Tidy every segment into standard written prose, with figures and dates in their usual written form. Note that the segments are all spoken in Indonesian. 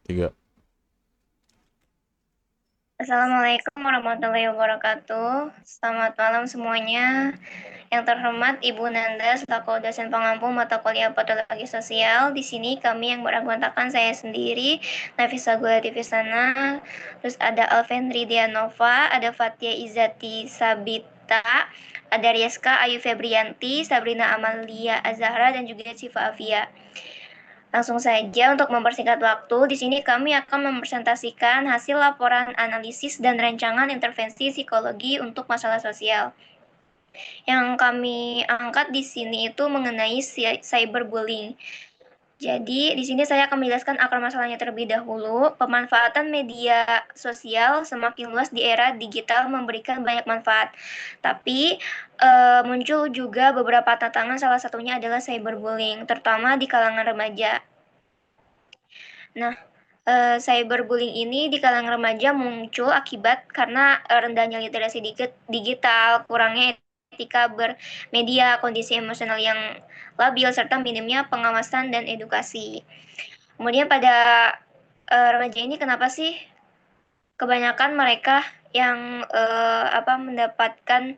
Tiga. Assalamualaikum warahmatullahi wabarakatuh. Selamat malam semuanya. Yang terhormat Ibu Nanda selaku dosen pengampu mata kuliah Patologi Sosial. Di sini kami yang beranggotakan saya sendiri, Nafisa Gulativisana, terus ada Alvendri Dianova, ada Fatia Izati Sabita, ada Rieska Ayu Febrianti, Sabrina Amalia Azahra, dan juga Siva Afia. Langsung saja untuk mempersingkat waktu, di sini kami akan mempresentasikan hasil laporan analisis dan rancangan intervensi psikologi untuk masalah sosial. Yang kami angkat di sini itu mengenai cyberbullying. Jadi, di sini saya akan menjelaskan akar masalahnya terlebih dahulu. Pemanfaatan media sosial semakin luas di era digital memberikan banyak manfaat. Tapi, muncul juga beberapa tantangan, salah satunya adalah cyberbullying, terutama di kalangan remaja. Nah, cyberbullying ini di kalangan remaja muncul akibat karena rendahnya literasi digital, kurangnya etika bermedia, kondisi emosional yang labil, serta minimnya pengawasan dan edukasi. Kemudian pada remaja ini kenapa sih kebanyakan mereka yang mendapatkan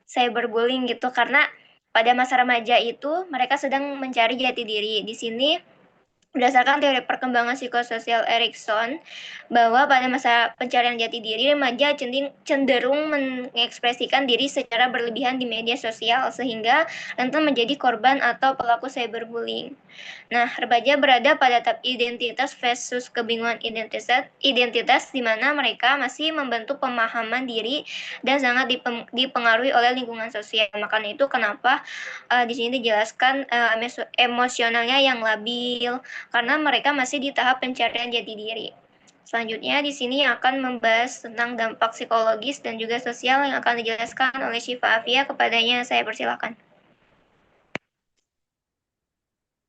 cyberbullying gitu, karena pada masa remaja itu mereka sedang mencari jati diri. Di sini berdasarkan teori perkembangan psikososial Erikson, bahwa pada masa pencarian jati diri, remaja cenderung mengekspresikan diri secara berlebihan di media sosial, sehingga rentan menjadi korban atau pelaku cyberbullying. Nah, remaja berada pada tahap identitas versus kebingungan identitas di mana mereka masih membentuk pemahaman diri dan sangat dipengaruhi oleh lingkungan sosial. Makanya itu kenapa di sini dijelaskan emosionalnya yang labil karena mereka masih di tahap pencarian jati diri. Selanjutnya di sini akan membahas tentang dampak psikologis dan juga sosial yang akan dijelaskan oleh Syifa Afia. Kepadanya saya persilakan.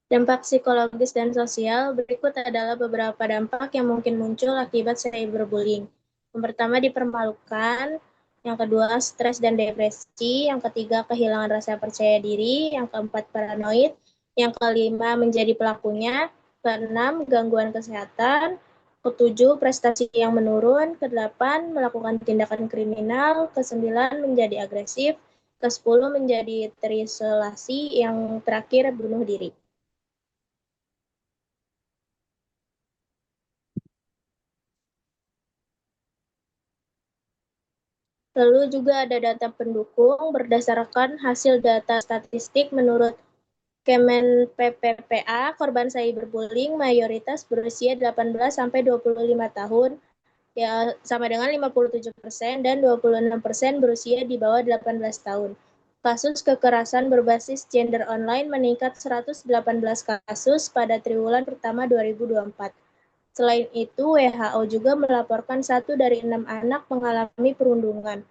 Dampak psikologis dan sosial berikut adalah beberapa dampak yang mungkin muncul akibat cyberbullying. Yang pertama, dipermalukan. Yang kedua, stres dan depresi. Yang ketiga, kehilangan rasa percaya diri. Yang keempat, paranoid. Yang kelima, menjadi pelakunya. Keenam, gangguan kesehatan. Ketujuh, prestasi yang menurun. Kedelapan, melakukan tindakan kriminal. Kesembilan, menjadi agresif. Kesepuluh, menjadi terisolasi. Yang terakhir, bunuh diri. Lalu juga ada data pendukung berdasarkan hasil data statistik menurut Kemen PPPA, korban cyberbullying mayoritas berusia 18 sampai 25 tahun, ya sama dengan 57% dan 26% berusia di bawah 18 tahun. Kasus kekerasan berbasis gender online meningkat 118 kasus pada triwulan pertama 2024. Selain itu, WHO juga melaporkan 1 dari 6 anak mengalami perundungan.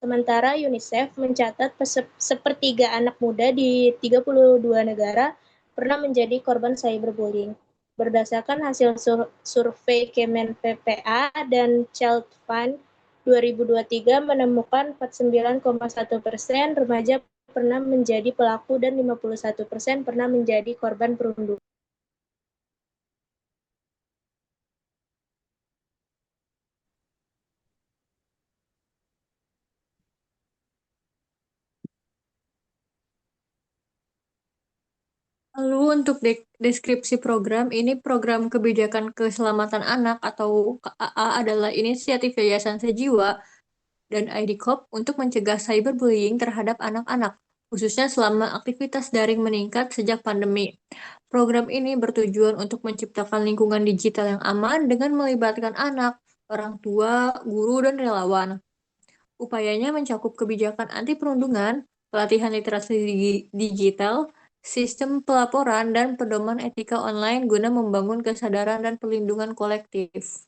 Sementara UNICEF mencatat sepertiga anak muda di 32 negara pernah menjadi korban cyberbullying. Berdasarkan hasil survei Kemen PPA dan Child Fund 2023 menemukan 49,1% remaja pernah menjadi pelaku dan 51% pernah menjadi korban perundungan. Lalu untuk deskripsi program, ini program kebijakan keselamatan anak atau KAA adalah inisiatif Yayasan Sejiwa dan ID Corp untuk mencegah cyberbullying terhadap anak-anak, khususnya selama aktivitas daring meningkat sejak pandemi. Program ini bertujuan untuk menciptakan lingkungan digital yang aman dengan melibatkan anak, orang tua, guru, dan relawan. Upayanya mencakup kebijakan anti perundungan, pelatihan literasi digital, sistem pelaporan, dan pedoman etika online guna membangun kesadaran dan perlindungan kolektif.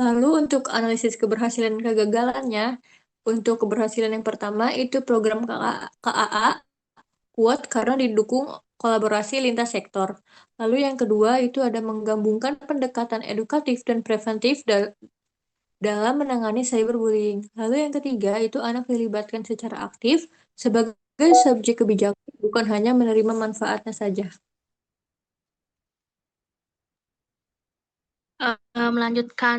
Lalu untuk analisis keberhasilan dan kegagalannya, untuk keberhasilan yang pertama itu program KAA kuat karena didukung kolaborasi lintas sektor. Lalu yang kedua itu ada menggabungkan pendekatan edukatif dan preventif dalam menangani cyberbullying. Lalu yang ketiga itu anak dilibatkan secara aktif sebagai subjek kebijakan, bukan hanya menerima manfaatnya saja. Melanjutkan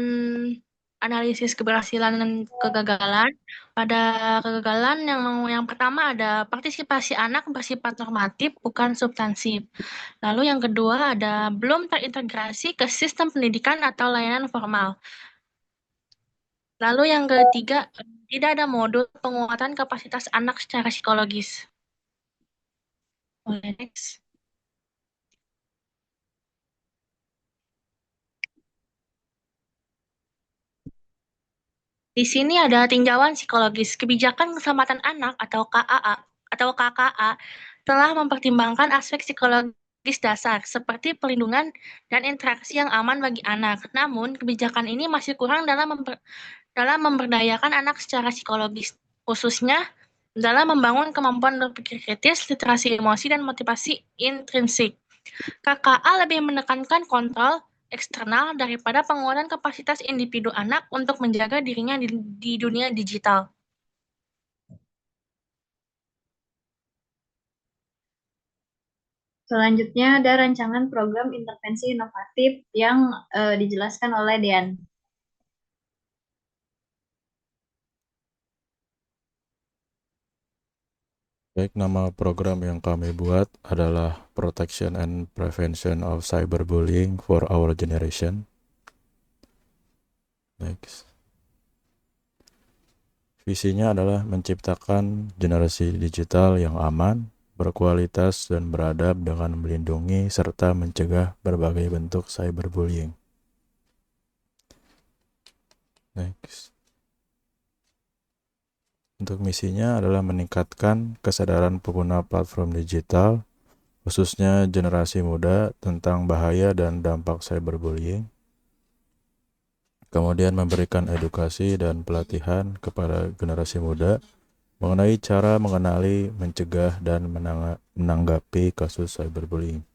analisis keberhasilan dan kegagalan. Pada kegagalan yang pertama ada partisipasi anak bersifat normatif bukan substansif. Lalu yang kedua ada belum terintegrasi ke sistem pendidikan atau layanan formal. Lalu yang ketiga tidak ada modul penguatan kapasitas anak secara psikologis. Boleh next. Di sini ada tinjauan psikologis. Kebijakan Keselamatan Anak atau KKA telah mempertimbangkan aspek psikologis dasar seperti perlindungan dan interaksi yang aman bagi anak. Namun, kebijakan ini masih kurang dalam memberdayakan anak secara psikologis, khususnya dalam membangun kemampuan berpikir kritis, literasi emosi, dan motivasi intrinsik. KKA lebih menekankan kontrol eksternal daripada penguatan kapasitas individu anak untuk menjaga dirinya di dunia digital. Selanjutnya ada rancangan program intervensi inovatif yang dijelaskan oleh Dean. Baik, nama program yang kami buat adalah Protection and Prevention of Cyberbullying for Our Generation. Next. Visinya adalah menciptakan generasi digital yang aman, berkualitas, dan beradab dengan melindungi serta mencegah berbagai bentuk cyberbullying. Next. Untuk misinya adalah meningkatkan kesadaran pengguna platform digital, khususnya generasi muda, tentang bahaya dan dampak cyberbullying. Kemudian memberikan edukasi dan pelatihan kepada generasi muda mengenai cara mengenali, mencegah, dan menanggapi kasus cyberbullying.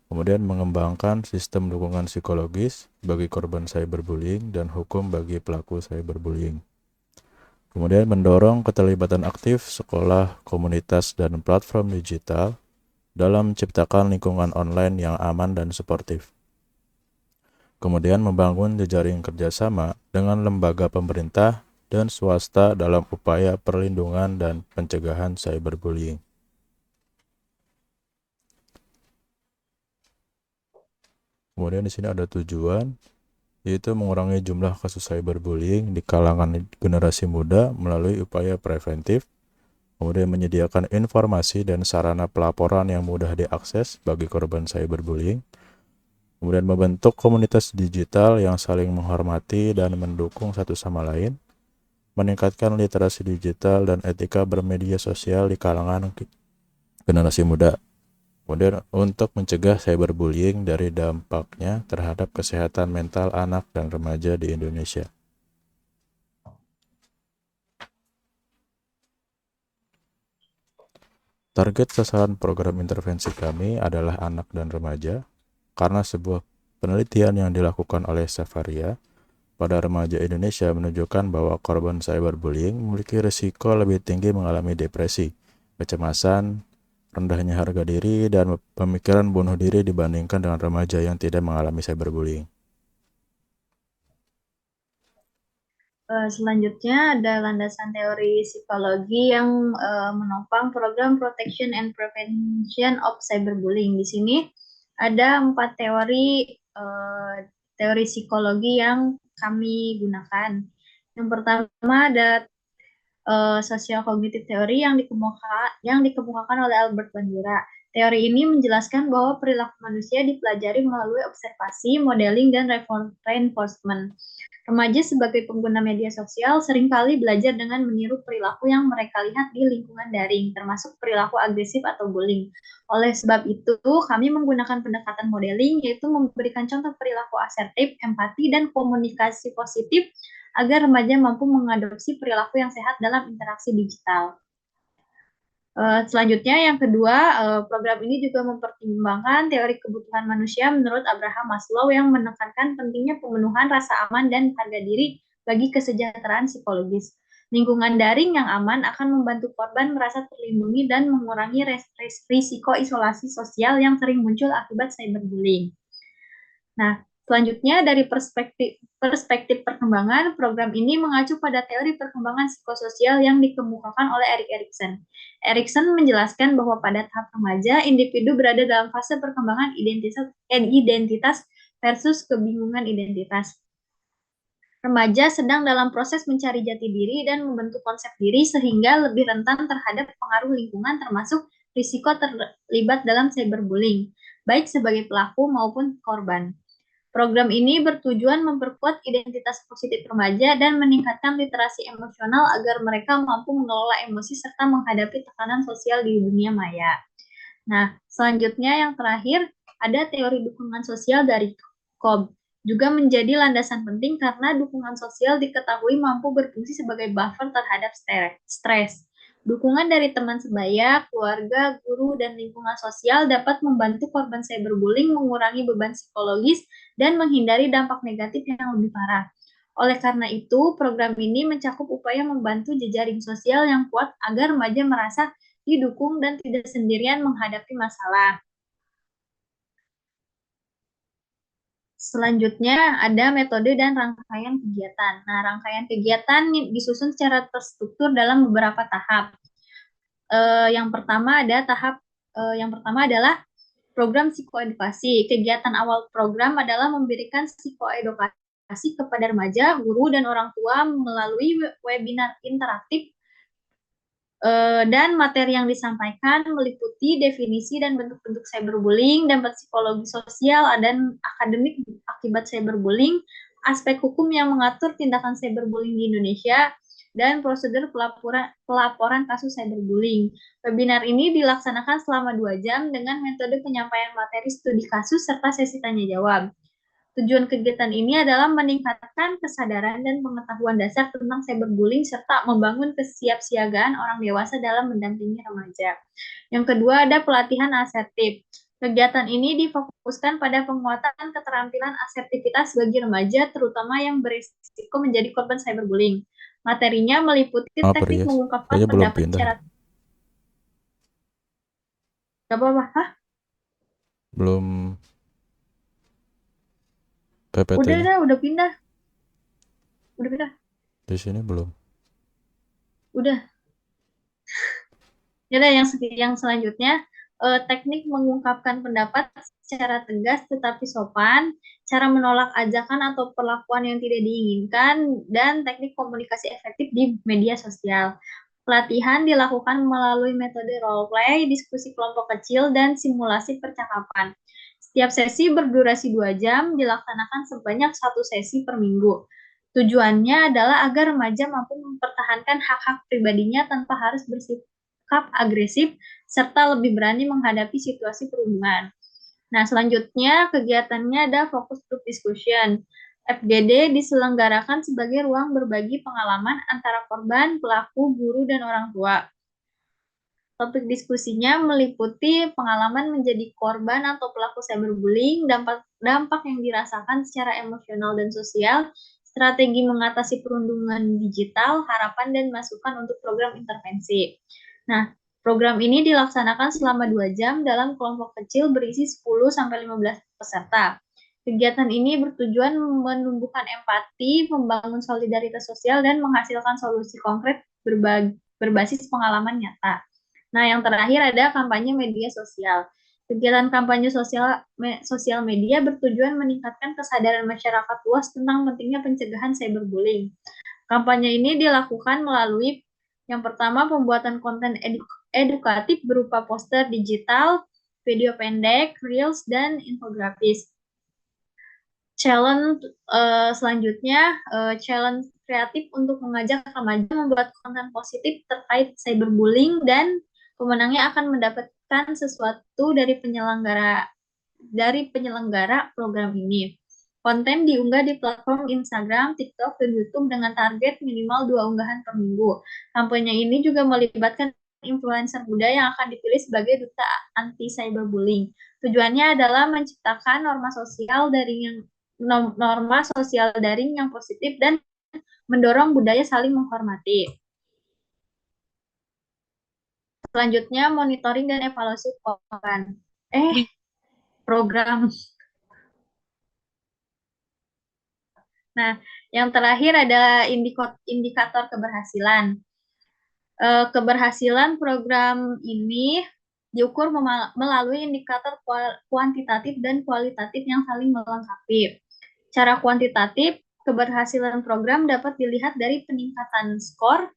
Kemudian mengembangkan sistem dukungan psikologis bagi korban cyberbullying dan hukum bagi pelaku cyberbullying. Kemudian mendorong keterlibatan aktif sekolah, komunitas, dan platform digital dalam menciptakan lingkungan online yang aman dan suportif. Kemudian membangun jejaring kerjasama dengan lembaga pemerintah dan swasta dalam upaya perlindungan dan pencegahan cyberbullying. Kemudian di sini ada tujuan, yaitu mengurangi jumlah kasus cyberbullying di kalangan generasi muda melalui upaya preventif, kemudian menyediakan informasi dan sarana pelaporan yang mudah diakses bagi korban cyberbullying, kemudian membentuk komunitas digital yang saling menghormati dan mendukung satu sama lain, meningkatkan literasi digital dan etika bermedia sosial di kalangan generasi muda. Kemudian untuk mencegah cyberbullying dari dampaknya terhadap kesehatan mental anak dan remaja di Indonesia. Target sasaran program intervensi kami adalah anak dan remaja, karena sebuah penelitian yang dilakukan oleh Savaria pada remaja Indonesia menunjukkan bahwa korban cyberbullying memiliki risiko lebih tinggi mengalami depresi, kecemasan, rendahnya harga diri, dan pemikiran bunuh diri dibandingkan dengan remaja yang tidak mengalami cyberbullying. Selanjutnya ada landasan teori psikologi yang menopang program Protection and Prevention of Cyberbullying. Di sini ada 4 teori psikologi yang kami gunakan. Yang pertama ada sosial kognitif teori yang dikemukakan oleh Albert Bandura. Teori ini menjelaskan bahwa perilaku manusia dipelajari melalui observasi, modeling, dan reinforcement. Remaja sebagai pengguna media sosial seringkali belajar dengan meniru perilaku yang mereka lihat di lingkungan daring, termasuk perilaku agresif atau bullying. Oleh sebab itu, kami menggunakan pendekatan modeling, yaitu memberikan contoh perilaku asertif, empati, dan komunikasi positif agar remaja mampu mengadopsi perilaku yang sehat dalam interaksi digital. Selanjutnya yang kedua, program ini juga mempertimbangkan teori kebutuhan manusia menurut Abraham Maslow yang menekankan pentingnya pemenuhan rasa aman dan harga diri bagi kesejahteraan psikologis. Lingkungan daring yang aman akan membantu korban merasa terlindungi dan mengurangi risiko isolasi sosial yang sering muncul akibat cyberbullying. Nah, selanjutnya dari perspektif perkembangan, program ini mengacu pada teori perkembangan psikososial yang dikemukakan oleh Erik Erikson. Erikson menjelaskan bahwa pada tahap remaja, individu berada dalam fase perkembangan identitas versus kebingungan identitas. Remaja sedang dalam proses mencari jati diri dan membentuk konsep diri sehingga lebih rentan terhadap pengaruh lingkungan termasuk risiko terlibat dalam cyberbullying, baik sebagai pelaku maupun korban. Program ini bertujuan memperkuat identitas positif remaja dan meningkatkan literasi emosional agar mereka mampu mengelola emosi serta menghadapi tekanan sosial di dunia maya. Nah, selanjutnya yang terakhir ada teori dukungan sosial dari Cobb. Juga menjadi landasan penting karena dukungan sosial diketahui mampu berfungsi sebagai buffer terhadap stres. Dukungan dari teman sebaya, keluarga, guru, dan lingkungan sosial dapat membantu korban cyberbullying mengurangi beban psikologis dan menghindari dampak negatif yang lebih parah. Oleh karena itu, program ini mencakup upaya membantu jejaring sosial yang kuat agar remaja merasa didukung dan tidak sendirian menghadapi masalah. Selanjutnya ada metode dan rangkaian kegiatan. Nah, rangkaian kegiatan disusun secara terstruktur dalam beberapa tahap. Yang pertama adalah program psikoedukasi. Kegiatan awal program adalah memberikan psikoedukasi kepada remaja, guru, dan orang tua melalui webinar interaktif dan materi yang disampaikan meliputi definisi dan bentuk-bentuk cyberbullying, dampak psikologi sosial dan akademik akibat cyberbullying, aspek hukum yang mengatur tindakan cyberbullying di Indonesia, dan prosedur pelaporan kasus cyberbullying. Webinar ini dilaksanakan selama 2 jam dengan metode penyampaian materi studi kasus serta sesi tanya jawab. Tujuan kegiatan ini adalah meningkatkan kesadaran dan pengetahuan dasar tentang cyberbullying serta membangun kesiapsiagaan orang dewasa dalam mendampingi remaja. Yang kedua ada pelatihan asertif. Kegiatan ini difokuskan pada penguatan keterampilan asertivitas bagi remaja, terutama yang berisiko menjadi korban cyberbullying. Materinya meliputi teknik mengungkapkan pendapat secara... Gak apa-apa, hah? Belum PPT. Udah pindah. Udah pindah. Di sini belum. Udah. Jadi yang selanjutnya, teknik mengungkapkan pendapat secara tegas tetapi sopan, cara menolak ajakan atau perlakuan yang tidak diinginkan, dan teknik komunikasi efektif di media sosial. Pelatihan dilakukan melalui metode role play, diskusi kelompok kecil, dan simulasi percakapan. Setiap sesi berdurasi 2 jam, dilaksanakan sebanyak 1 sesi per minggu. Tujuannya adalah agar remaja mampu mempertahankan hak-hak pribadinya tanpa harus bersikap agresif, serta lebih berani menghadapi situasi perundungan. Nah, selanjutnya kegiatannya ada focus group discussion. FGD diselenggarakan sebagai ruang berbagi pengalaman antara korban, pelaku, guru, dan orang tua. Topik diskusinya meliputi pengalaman menjadi korban atau pelaku cyberbullying, dampak yang dirasakan secara emosional dan sosial, strategi mengatasi perundungan digital, harapan dan masukan untuk program intervensi. Nah, program ini dilaksanakan selama 2 jam dalam kelompok kecil berisi 10-15 peserta. Kegiatan ini bertujuan menumbuhkan empati, membangun solidaritas sosial, dan menghasilkan solusi konkret berbasis pengalaman nyata. Nah, yang terakhir ada kampanye media sosial. Kegiatan kampanye sosial media bertujuan meningkatkan kesadaran masyarakat luas tentang pentingnya pencegahan cyberbullying. Kampanye ini dilakukan melalui yang pertama pembuatan konten edukatif berupa poster digital, video pendek, reels, dan infografis. Selanjutnya, challenge kreatif untuk mengajak remaja membuat konten positif terkait cyberbullying dan pemenangnya akan mendapatkan sesuatu dari penyelenggara program ini. Konten diunggah di platform Instagram, TikTok, dan YouTube dengan target minimal 2 unggahan per minggu. Kampanye ini juga melibatkan influencer muda yang akan dipilih sebagai duta anti cyberbullying. Tujuannya adalah menciptakan norma sosial daring yang positif dan mendorong budaya saling menghormati. Selanjutnya, monitoring dan evaluasi program. Nah, yang terakhir ada indikator keberhasilan. Keberhasilan program ini diukur melalui indikator kuantitatif dan kualitatif yang saling melengkapi. Cara kuantitatif, keberhasilan program dapat dilihat dari peningkatan skor.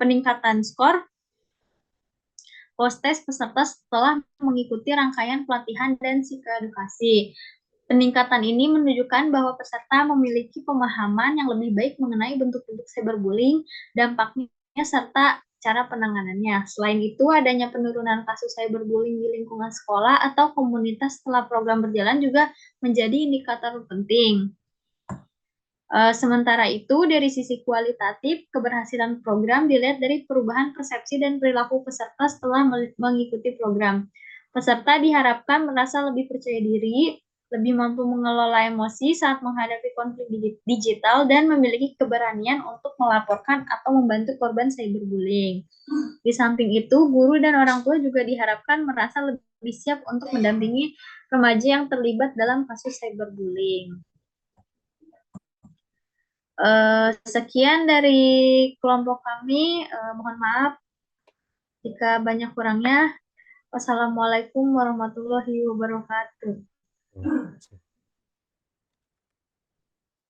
Peningkatan skor post-test peserta setelah mengikuti rangkaian pelatihan dan psikoedukasi. Peningkatan ini menunjukkan bahwa peserta memiliki pemahaman yang lebih baik mengenai bentuk-bentuk cyberbullying, dampaknya, serta cara penanganannya. Selain itu, adanya penurunan kasus cyberbullying di lingkungan sekolah atau komunitas setelah program berjalan juga menjadi indikator penting. Sementara itu, dari sisi kualitatif, keberhasilan program dilihat dari perubahan persepsi dan perilaku peserta setelah mengikuti program. Peserta diharapkan merasa lebih percaya diri, lebih mampu mengelola emosi saat menghadapi konflik digital, dan memiliki keberanian untuk melaporkan atau membantu korban cyberbullying. Di samping itu, guru dan orang tua juga diharapkan merasa lebih siap untuk mendampingi remaja yang terlibat dalam kasus cyberbullying. Sekian dari kelompok kami. Mohon maaf jika banyak kurangnya. Wassalamualaikum warahmatullahi wabarakatuh.